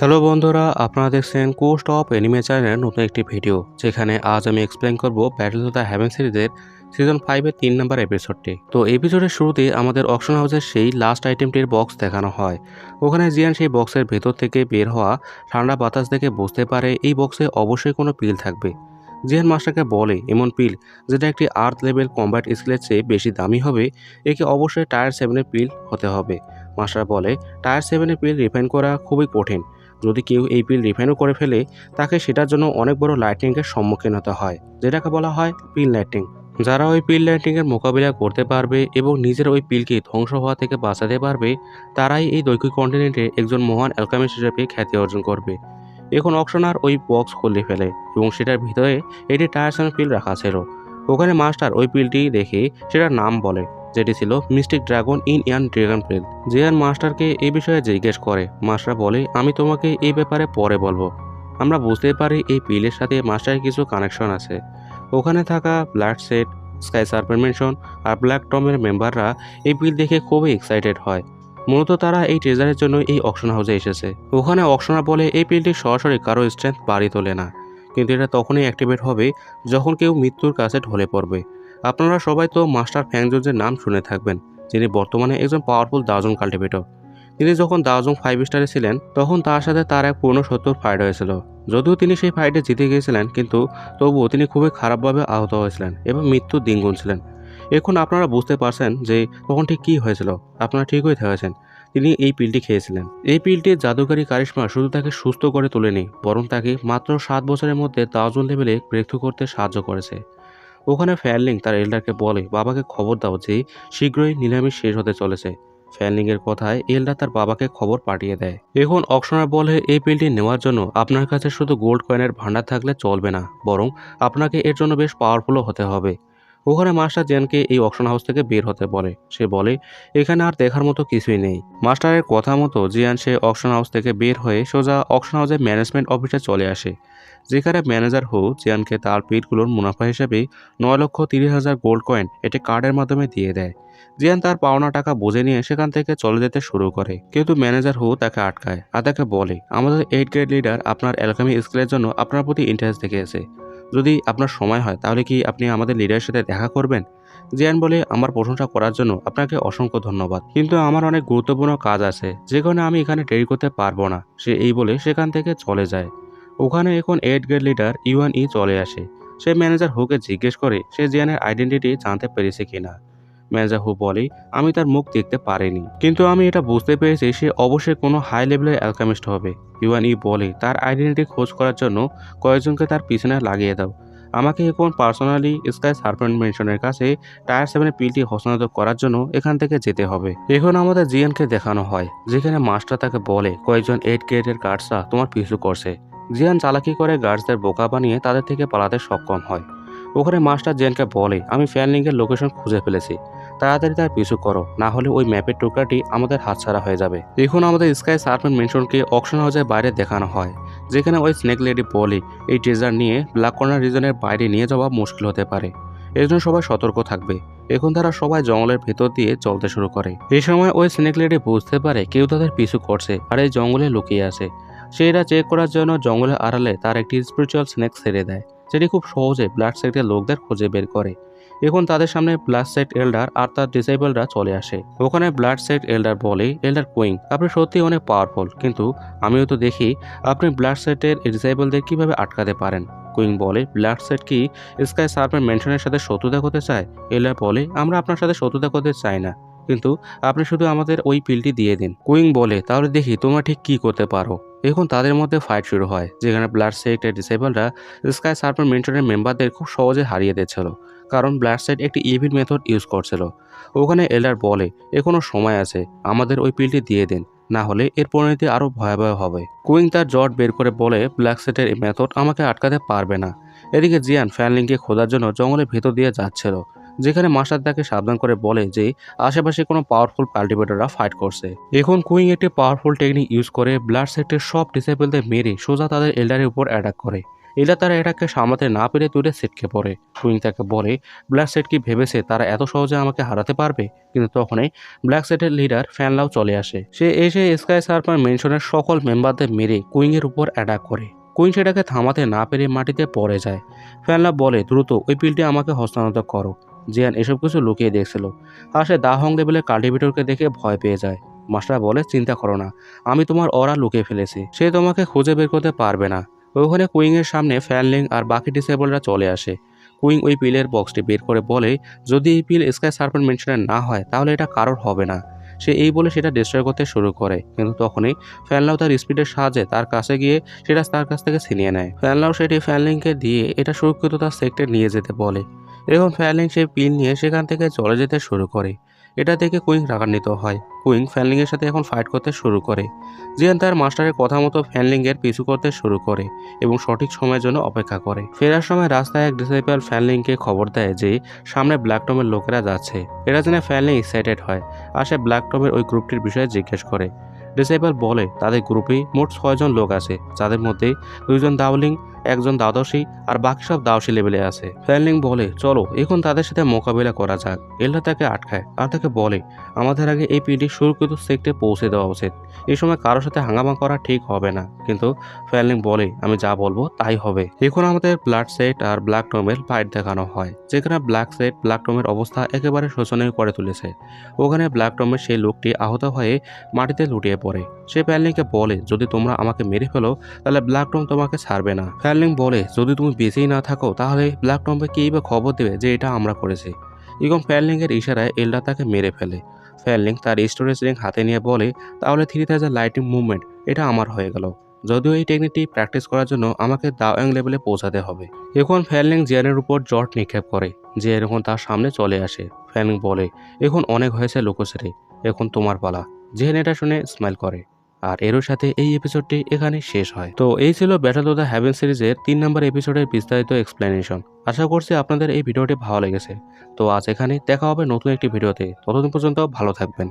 Hello বন্ধুরা, আপনারা দেখছেন কোস্ট অফ এনিমে চ্যানেলের নতুন একটি ভিডিও, যেখানে আজ আমি এক্সপ্লেন করব ব্যাটল অফ দ্য হেভেন সিরিজের সিজন 5-এর 3 নম্বর এপিসোডটি। তো এপিসোডের শুরুতে আমাদের অকশন হাউসের সেই লাস্ট আইটেমটির বক্স দেখানো হয়। ওখানে জিয়ান সেই বক্সের ভেতর থেকে বের হওয়া ঠান্ডা বাতাস দেখে বুঝতে পারে এই বক্সে অবশ্যই কোনো পিল থাকবে। জিয়ান মাস্টারকে বলে এমন পিল যেটা একটি আর্থ লেভেল কম্ব্যাট স্কিলের চেয়ে বেশি দামি হবে, একে অবশ্যই টায়ার 7-এর পিল হতে হবে। মাস্টার বলে টায়ার 7-এর পিল রিফাইন করা খুবই কঠিন। যদি কেউ এই পিল রিফাইনও করে ফেলে, তাকে সেটার জন্য অনেক বড় লাইটনিংয়ের সম্মুখীন হতে হয়, যেটাকে বলা হয় পিল লাইটিং। যারা ওই পিল লাইটিংয়ের মোকাবিলা করতে পারবে এবং নিজের ওই পিলকে ধ্বংস হওয়া থেকে বাঁচাতে পারবে, তারাই এই দৈহিক কন্টিনেন্টে একজন মহান অ্যালকামিস্ট হিসেবে খ্যাতি অর্জন করবে। এখন অকশনার ওই বক্স খুলে ফেলে এবং সেটার ভিতরে এটি টায়ারসন পিল রাখা ছিল। ওখানে মাস্টার ওই পিলটি দেখে সেটার নাম বলে, যেটি ছিল mystic dragon in Yan dragon pill. Jian মাস্টারকে এই বিষয়ে জিজ্ঞেস করে। মাস্টার বলে আমি তোমাকে এই ব্যাপারে পরে বলবো। আমরা বুঝতে পারি এই পিলের সাথে মাস্টারের কিছু কানেকশন আছে। ওখানে থাকা blood sect, sky serpent mansion আর ব্ল্যাক টমের মেম্বাররা এই পিল দেখে খুবই এক্সাইটেড হয়। মূলত তারা এই ট্রেজারের জন্য এই অকশন হাউসে এসেছে। ওখানে অকশনার বলে এই পিলটি সরাসরি কারো স্ট্রেংথ বাড়ি তোলে না, কিন্তু এটা তখনই অ্যাক্টিভেট হবে যখন কেউ মৃত্যুর কাছে ঢলে পড়বে। আপনারা সবাই তো মাস্টার ফ্যাংজোজের নাম শুনে থাকবেন, যিনি বর্তমানে একজন পাওয়ারফুল দাওজং কাল্টিভেটর। তিনি যখন দাওজং 5 স্টারে ছিলেন, তখন তার সাথে তার এক পুরনো শত্রুর ফাইট হয়েছিল। যদিও তিনি সেই ফাইটে জিতে গিয়েছিলেন, কিন্তু তবুও তিনি খুবই খারাপভাবে আহত হয়েছিলেন এবং মৃত্যুর দিন গুনছিলেন। এখন আপনারা বুঝতে পারছেন যে তখন ঠিক কী হয়েছিল। আপনারা ঠিকই থেকেছেন, তিনি এই পিলটি খেয়েছিলেন। এই পিলটির জাদুকারী কারিশমা শুধু তাকে সুস্থ করে তোলেনি, বরং তাকে মাত্র 7 বছরের মধ্যে দাওজং লেভেলে ব্রেকথ্রু করতে সাহায্য করেছে। ওখানে ফ্যানলিং তার এল্ডারকে বলে বাবাকে খবর দাও যে শীঘ্রই নিলামি শেষ হতে চলেছে। ফ্যানলিংয়ের কথায় এল্ডার তার বাবাকে খবর পাঠিয়ে দেয়। এখন অকশনার বলে এই পিলটি নেওয়ার জন্য আপনার কাছে শুধু গোল্ড কয়েনের ভান্ডার থাকলে চলবে না, বরং আপনাকে এর জন্য বেশ পাওয়ারফুলও হতে হবে। ওখানে মাস্টার জেনকে এই অকশন হাউস থেকে বের হতে বলে। সে বলে এখানে আর দেখার মতো কিছুই নেই। মাস্টারের কথা মতো জিয়ান সে অকশন হাউস থেকে বের হয়ে সোজা অকশন হাউসের ম্যানেজমেন্ট অফিসে চলে আসে, যেখানে ম্যানেজার হু জিয়ানকে তার পিটগুলোর মুনাফা হিসেবে 9,30,000 গোল্ড কয়েন এটি কার্ডের মাধ্যমে দিয়ে দেয়। জিয়ান তার পাওনা টাকা বুঝে নিয়ে সেখান থেকে চলে যেতে শুরু করে, কিন্তু ম্যানেজার হু তাকে আটকায় আর তাকে বলে আমাদের 8 গ্রেড লিডার আপনার অ্যালকামি স্কিলের জন্য আপনার প্রতি ইন্টারেস্ট দেখিয়েছে। যদি আপনার সময় হয় তাহলে কি আপনি আমাদের লিডারের সাথে দেখা করবেন? জিয়ান বলে আমার প্রশংসা করার জন্য আপনাকে অসংখ্য ধন্যবাদ, কিন্তু আমার অনেক গুরুত্বপূর্ণ কাজ আছে যে কারণে আমি এখানে দেরি করতে পারবো না। সে এই বলে সেখান থেকে চলে যায়। ওখানে এখন 8 গ্রেড লিডার ইউয়ান ই চলে আসে। সে ম্যানেজার হুকে জিজ্ঞেস করে সে জিয়ানের আইডেন্টিটি জানতে পেরেছে কিনা। ম্যানেজার হু বলে আমি তার মুখ দেখতে পারিনি, কিন্তু আমি এটা বুঝতে পেরেছি সে অবশ্যই কোনো হাই লেভেলের অ্যালকামিস্ট হবে। ইউয়ান ই বলে তার আইডেন্টিটি খোঁজ করার জন্য কয়েকজনকে তার পিছনে লাগিয়ে দাও। আমাকে এখন পার্সোনালি স্কাই সার্পেন্ট মেনশনের কাছে টায়ার 7-এর পিলটি হস্তান্তর করার জন্য এখান থেকে যেতে হবে। এখন আমাদের জিয়ানকে দেখানো হয়, যেখানে মাস্টার তাকে বলে কয়েকজন 8 গ্রেডের গার্ডসরা তোমার পিছু করছে। জিয়ান চালাকি করে গার্ডসদের বোকা বানিয়ে তাদের থেকে পালাতে সক্ষম হয়। ওখানে মাস্টার জেনকে বলে আমি ফ্যানলিংয়ের লোকেশন খুঁজে ফেলেছি, তাড়াতাড়ি তার পিছু করো, না হলে ওই ম্যাপের টুকরাটি আমাদের হাতছাড়া হয়ে যাবে। এখন আমাদের স্কাই সার্পেন্ট মেনশনকে অকশন হাউসের বাইরে দেখানো হয়, যেখানে ওই স্নেক লেডি বলে এই ট্রেজার নিয়ে ব্ল্যাক কর্নার রিজনের বাইরে নিয়ে যাওয়া মুশকিল হতে পারে, এর জন্য সবাই সতর্ক থাকবে। এখন তারা সবাই জঙ্গলের ভেতর দিয়ে চলতে শুরু করে। এই সময় ওই স্নেক লেডি বুঝতে পারে কেউ তাদের পিছু করছে আর এই জঙ্গলে লুকিয়ে আছে। সে এটা চেক করার জন্য জঙ্গলের আড়ালে তার একটি স্পিরিচুয়াল স্নেক ছেড়ে দেয়, যেটি খুব সহজে ব্লাড সেক্টের লোকদের খুঁজে বের করে। এখন তাদের সামনে ব্লাড সেক্ট এল্ডার আর তার ডিসেবলরা চলে আসে। ওখানে ব্লাড সেক্ট এল্ডার বলে এল্ডার কুইং আপনি সত্যি অনেক পাওয়ারফুল, কিন্তু আমিও তো দেখি আপনি ব্লাড সেক্টের ডিসেবলদের কিভাবে আটকাতে পারেন। কুইং বলে ব্লাড সেট কি স্কাই সার্পেন্ট মেনশনের সাথে শত্রুতা করতে চায়? এল্ডার বলে আমরা আপনার সাথে শত্রুতা করতে চাই না, কিন্তু আপনি শুধু আমাদের ওই পিলটি দিয়ে দিন। কুইং বলে তাহলে দেখি তোমরা ঠিক কি করতে পারো। এখন তাদের মধ্যে ফাইট শুরু হয়, যেখানে ব্লাড সেক্টের ডিসেবলরা স্কাই সার্পেন্ট মেনশনের মেম্বারদের খুব সহজে হারিয়ে দিচ্ছিল, কারণ ব্লাড সেট একটি ইভিল মেথড ইউজ করছিল। ওখানে এল্ডার বলে এখনো সময় আছে, আমাদের ওই পিলটি দিয়ে দিন, না হলে এর পরিণতি আরো ভয়াবহ হবে। কুইং তার জট বের করে বলে ব্ল্যাক সেটের এই মেথড আমাকে আটকাতে পারবে না। এদিকে জিয়ান ফ্যানলিংকে খোঁজার জন্য জঙ্গলের ভেতর দিয়ে যাচ্ছিল, যেখানে মাস্টার তাকে সাবধান করে বলে যে আশেপাশে কোনো পাওয়ারফুল কাল্টিভেটররা ফাইট করছে। এখন কুইং একটি পাওয়ারফুল টেকনিক ইউজ করে ব্লাড সেক্টের সব ডিসেবলদের মেরে সোজা তাদের এল্ডারের উপর অ্যাটাক করে। এলা তারা এটাকে সামলাতে না পেরে দূরে ছিটকে পড়ে। কুইং তাকে বলে ব্ল্যাক সেট কি ভেবেছে তারা এত সহজে আমাকে হারাতে পারবে, কিন্তু তখনই ব্ল্যাক সেটের লিডার ফ্যানলাও চলে আসে। সে এসে স্কাই সার্পার মেনশনের সকল মেম্বারদের মেরে কুইং এর উপর অ্যাটাক করে। কুইন সেটাকে থামাতে না পেরে মাটিতে পড়ে যায়। ফ্যানলা বলে দ্রুত ওই পিলটি আমাকে হস্তান্তর করো। জিয়ান এসব কিছু লুকিয়ে দেখছিল, আর সে দাহং লেভেলের কাল্টিভেটরকে দেখে ভয় পেয়ে যায়। মাস্টার বলে চিন্তা করো না, আমি তোমার অরা লুকিয়ে ফেলেছি, সে তোমাকে খুঁজে বের করতে পারবে না। ওখানে কুইং এর সামনে ফ্যানলিং আর বাকি ডিসেবলরা চলে আসে। কুইং ওই পিলের বক্সটি বের করে বলে যদি এই পিল স্কাই সার্পেন্ট মেনশনের না হয় তাহলে এটা কারোর হবে না। সে এই বলে সেটা ডিস্ট্রয় করতে শুরু করে, কিন্তু তখনই ফ্যানলাও তার স্পিডের সাহায্যে তার কাছে গিয়ে সেটা তার কাছ থেকে ছিনিয়ে নেয়। ফ্যানলাও সেটি ফ্যানলিংকে দিয়ে এটা সুরক্ষিত তার সেক্টরে নিয়ে যেতে বলে। এখন ফ্যানলিং সেই পিল নিয়ে সেখান থেকে চলে যেতে শুরু করে। এটা দেখে কুইং রাগান্বিত হয়। কুইং ফ্যানলিংয়ের সাথে এখন ফাইট করতে শুরু করে। জিয়ান তার মাস্টারের কথা মতো ফ্যানলিংয়ের পিছু করতে শুরু করে এবং সঠিক সময়ের জন্য অপেক্ষা করে। ফেরার সময় রাস্তায় এক ডিসেবল ফ্যানলিংকে খবর দেয় যে সামনে ব্ল্যাক টমের লোকেরা যাচ্ছে। এটা জেনে ফ্যানলিং এক্সাইটেড হয় আর সে ব্ল্যাক টমের ওই গ্রুপটির বিষয়ে জিজ্ঞেস করে। ডিসেবল বলে তাদের গ্রুপে মোট 6 জন লোক আছে, যাদের মধ্যে 2 জন দাওলিং, 1 জন দ্বাদশী আর বাকি সব দাওশী লেভেলে আছে। ফ্যানলিং বলে চলো এখন তাদের সাথে মোকাবিলা করা যাক। এল্লা তাকে আটকায় আর তাকে বলে আমাদের আগে এই পিডি সুরক্ষিত সেক্টরে পৌঁছে দেওয়া উচিত। এই সময় কারোর সাথে হাঙ্গামা করা ঠিক হবে না। কিন্তু ফ্যানলিং বলে আমি যা বলবো তাই হবে। এখন আমাদের ব্লাড সেট আর ব্ল্যাক টমের ফাইট দেখানো হয়, যেখানে ব্ল্যাক সেট ব্ল্যাক টমের অবস্থা একেবারে শোচনীয় করে তুলেছে। ওখানে ব্ল্যাক টমের সেই লোকটি আহত হয়ে মাটিতে লুটিয়ে পড়ে। সে ফ্যানলিংকে বলে যদি তোমরা আমাকে মেরে ফেলো তাহলে ব্ল্যাক টম তোমাকে ছাড়বে না। ফ্যানলিং বলে যদি তুমি বেঁচেই না থাকো তাহলে ব্ল্যাক টমকে কেই বা খবর দেবে যে এটা আমরা করেছি। এবং ফ্যানলিং এর ইশারায় এলডা তাকে মেরে ফেলে। ফ্যানলিং তার স্টোরেজ রিং হাতে নিয়ে বলে তাহলে 3000 লাইটিং মুভমেন্ট এটা আমার হয়ে গেল। যদিও এই টেকনিকটি প্র্যাকটিস করার জন্য আমাকে দাওয়াং লেভেলে পৌঁছাতে হবে। এখন ফ্যানলিং জিয়ানের উপর জট নিক্ষেপ করে। জিয়ান এখন তার সামনে চলে আসে। ফ্যানলিং বলে এখন অনেক হয়েছে লুকোচুরি, এখন তোমার পালা। জিয়ান এটা শুনে স্মাইল করে। আর এর সাথে এই এপিসোডটি এখানে শেষ হয়। তো এই ছিল ব্যাটল অফ দ্য হেভেন সিরিজের 3 নম্বর এপিসোডের বিস্তারিত এক্সপ্লেনেশন। আশা করছি আপনাদের এই ভিডিওটি ভালো লেগেছে। তো আজ এখানে দেখা হবে নতুন একটি ভিডিওতে। ততদিন পর্যন্ত ভালো থাকবেন।